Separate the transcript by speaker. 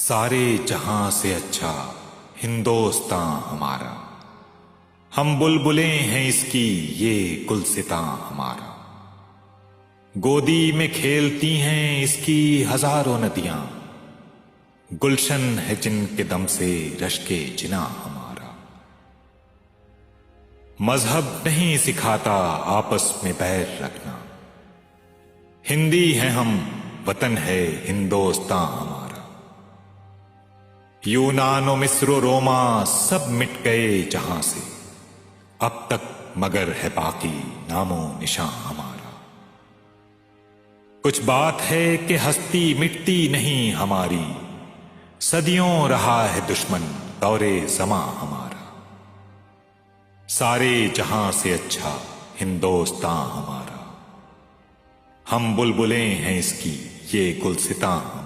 Speaker 1: सारे जहां से अच्छा हिंदोस्तां हमारा। हम बुलबुलें हैं इसकी ये गुलसितां हमारा। गोदी में खेलती हैं इसकी हजारों नदियां। गुलशन है जिनके दम से रश्के जिना हमारा। मजहब नहीं सिखाता आपस में बैर रखना। हिंदी है हम, वतन है हिंदोस्तां हमारा। यूनान मिस्र रोमा सब मिट गए जहां से, अब तक मगर है बाकी नामो निशां हमारा। कुछ बात है कि हस्ती मिटती नहीं हमारी, सदियों रहा है दुश्मन दौरे ज़मां हमारा। सारे जहां से अच्छा हिंदोस्तां हमारा। हम बुलबुलें हैं इसकी ये गुलसितां